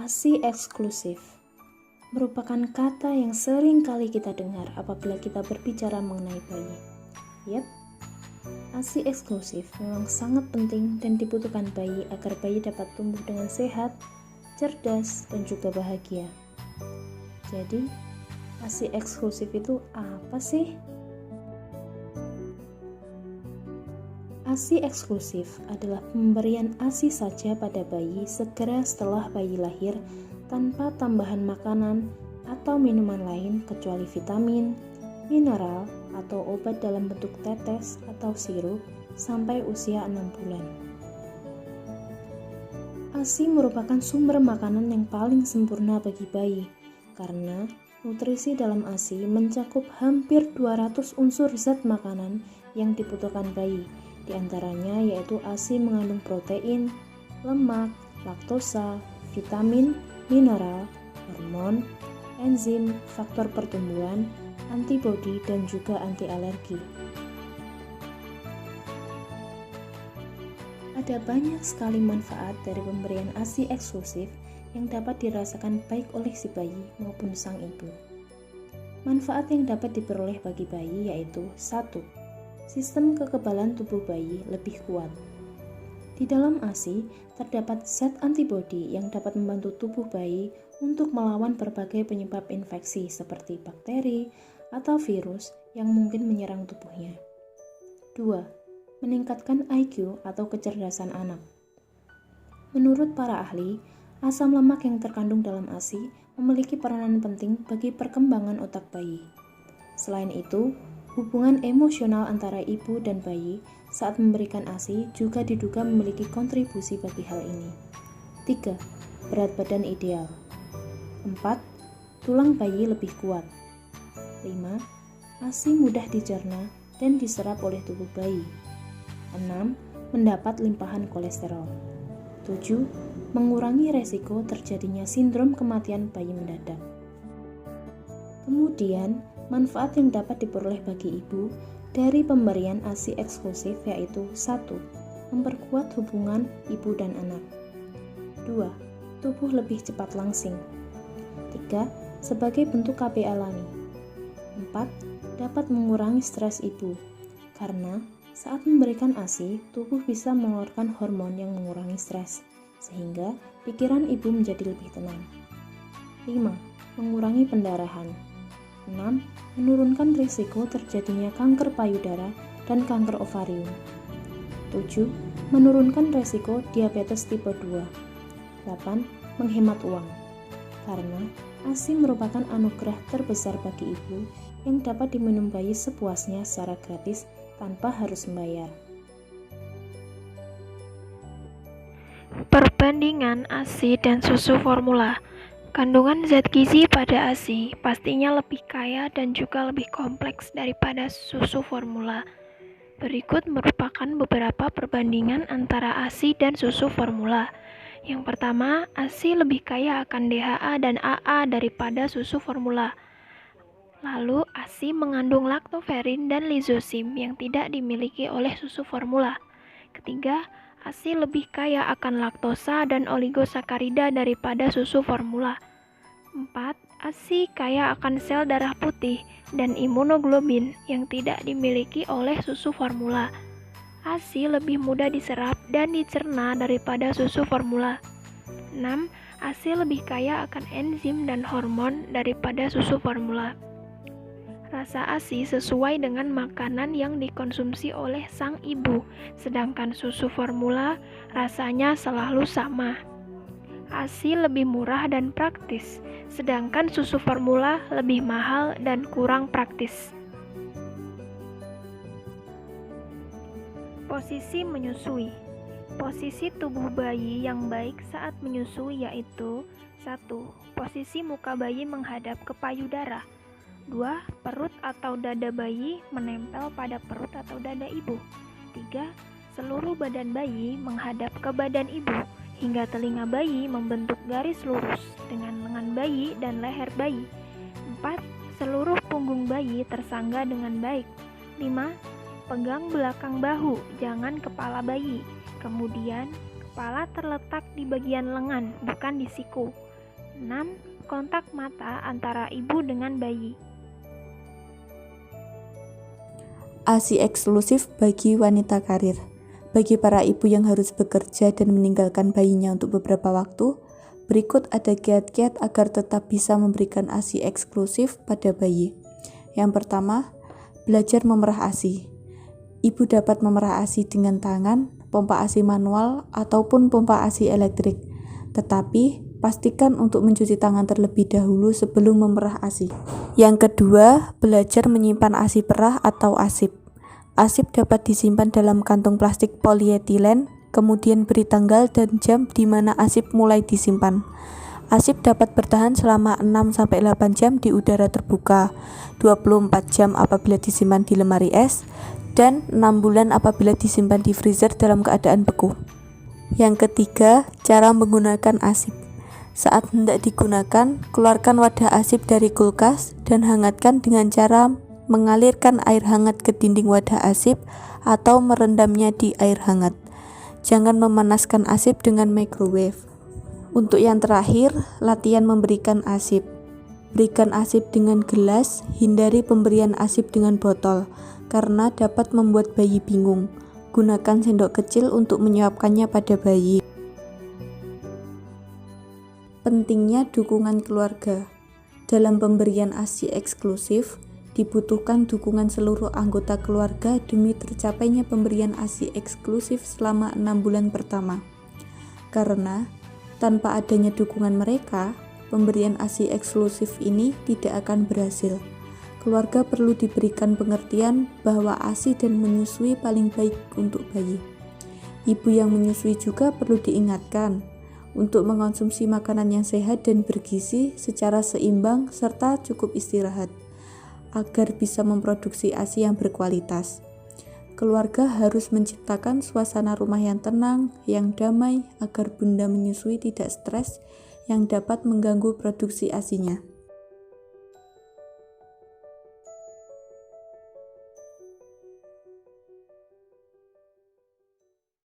ASI eksklusif merupakan kata yang sering kali kita dengar apabila kita berbicara mengenai bayi. Yap, ASI eksklusif memang sangat penting dan dibutuhkan bayi agar bayi dapat tumbuh dengan sehat, cerdas, dan juga bahagia. Jadi, ASI eksklusif itu apa sih? ASI eksklusif adalah pemberian ASI saja pada bayi segera setelah bayi lahir tanpa tambahan makanan atau minuman lain kecuali vitamin, mineral, atau obat dalam bentuk tetes atau sirup sampai usia 6 bulan. ASI merupakan sumber makanan yang paling sempurna bagi bayi karena nutrisi dalam ASI mencakup hampir 200 unsur zat makanan yang dibutuhkan bayi. Di antaranya yaitu ASI mengandung protein, lemak, laktosa, vitamin, mineral, hormon, enzim, faktor pertumbuhan, antibodi, dan juga anti alergi. Ada banyak sekali manfaat dari pemberian ASI eksklusif yang dapat dirasakan baik oleh si bayi maupun sang ibu. Manfaat yang dapat diperoleh bagi bayi yaitu 1. Sistem kekebalan tubuh bayi lebih kuat. Di dalam ASI terdapat zat antibodi yang dapat membantu tubuh bayi untuk melawan berbagai penyebab infeksi seperti bakteri atau virus yang mungkin menyerang tubuhnya. 2. Meningkatkan IQ atau kecerdasan anak. Menurut para ahli, asam lemak yang terkandung dalam ASI memiliki peranan penting bagi perkembangan otak bayi. Selain itu, hubungan emosional antara ibu dan bayi saat memberikan ASI juga diduga memiliki kontribusi bagi hal ini. 3. Berat badan ideal. 4. Tulang bayi lebih kuat. 5. ASI mudah dicerna dan diserap oleh tubuh bayi. 6. Mendapat limpahan kolesterol. 7. Mengurangi resiko terjadinya sindrom kematian bayi mendadak. Kemudian, manfaat yang dapat diperoleh bagi ibu dari pemberian ASI eksklusif yaitu 1. Memperkuat hubungan ibu dan anak. 2. Tubuh lebih cepat langsing. 3. Sebagai bentuk KB alami. 4. Dapat mengurangi stres ibu karena saat memberikan ASI, tubuh bisa mengeluarkan hormon yang mengurangi stres sehingga pikiran ibu menjadi lebih tenang. 5. Mengurangi pendarahan. 6. Menurunkan risiko terjadinya kanker payudara dan kanker ovarium. 7. Menurunkan risiko diabetes tipe 2. 8. Menghemat uang. Karena ASI merupakan anugerah terbesar bagi ibu yang dapat diminum bayi sepuasnya secara gratis tanpa harus membayar. Perbandingan ASI dan susu formula. Kandungan zat gizi pada ASI pastinya lebih kaya dan juga lebih kompleks daripada susu formula. Berikut merupakan beberapa perbandingan antara ASI dan susu formula. Yang pertama, ASI lebih kaya akan DHA dan AA daripada susu formula. Lalu, ASI mengandung laktoferin dan lizosim yang tidak dimiliki oleh susu formula. Ketiga, ASI lebih kaya akan laktosa dan oligosakarida daripada susu formula. 4. ASI kaya akan sel darah putih dan imunoglobin yang tidak dimiliki oleh susu formula. ASI lebih mudah diserap dan dicerna daripada susu formula. 6. ASI lebih kaya akan enzim dan hormon daripada susu formula. Rasa ASI sesuai dengan makanan yang dikonsumsi oleh sang ibu, sedangkan susu formula rasanya selalu sama. ASI lebih murah dan praktis, sedangkan susu formula lebih mahal dan kurang praktis. Posisi menyusui. Posisi tubuh bayi yang baik saat menyusui yaitu 1. Posisi muka bayi menghadap ke payudara. 2. Perut atau dada bayi menempel pada perut atau dada ibu. 3. Seluruh badan bayi menghadap ke badan ibu hingga telinga bayi membentuk garis lurus dengan lengan bayi dan leher bayi. 4. Seluruh punggung bayi tersangga dengan baik. 5. Pegang belakang bahu, jangan kepala bayi. Kemudian, kepala terletak di bagian lengan, bukan di siku. 6. Kontak mata antara ibu dengan bayi. ASI eksklusif bagi wanita karir. Bagi para ibu yang harus bekerja dan meninggalkan bayinya untuk beberapa waktu, berikut ada kiat-kiat agar tetap bisa memberikan ASI eksklusif pada bayi. Yang pertama, belajar memerah ASI. Ibu dapat memerah ASI dengan tangan, pompa ASI manual, ataupun pompa ASI elektrik. Tetapi, pastikan untuk mencuci tangan terlebih dahulu sebelum memerah ASI. Yang kedua, belajar menyimpan ASI perah atau asip. Asip dapat disimpan dalam kantung plastik polietilen, kemudian beri tanggal dan jam di mana asip mulai disimpan. Asip dapat bertahan selama 6-8 jam di udara terbuka, 24 jam apabila disimpan di lemari es, dan 6 bulan apabila disimpan di freezer dalam keadaan beku. Yang ketiga, cara menggunakan asip. Saat hendak digunakan, keluarkan wadah asip dari kulkas dan hangatkan dengan cara mengalirkan air hangat ke dinding wadah asip atau merendamnya di air hangat. Jangan memanaskan asip dengan microwave. Untuk yang terakhir, latihan memberikan asip. Berikan asip dengan gelas, hindari pemberian asip dengan botol, karena dapat membuat bayi bingung. Gunakan sendok kecil untuk menyuapkannya pada bayi. Pentingnya dukungan keluarga. Dalam pemberian ASI eksklusif, dibutuhkan dukungan seluruh anggota keluarga demi tercapainya pemberian ASI eksklusif selama 6 bulan pertama. Karena tanpa adanya dukungan mereka, pemberian ASI eksklusif ini tidak akan berhasil. Keluarga perlu diberikan pengertian bahwa ASI dan menyusui paling baik untuk bayi. Ibu yang menyusui juga perlu diingatkan untuk mengonsumsi makanan yang sehat dan bergizi secara seimbang serta cukup istirahat, agar bisa memproduksi ASI yang berkualitas. Keluarga harus menciptakan suasana rumah yang tenang, yang damai, agar bunda menyusui tidak stres yang dapat mengganggu produksi ASI-nya.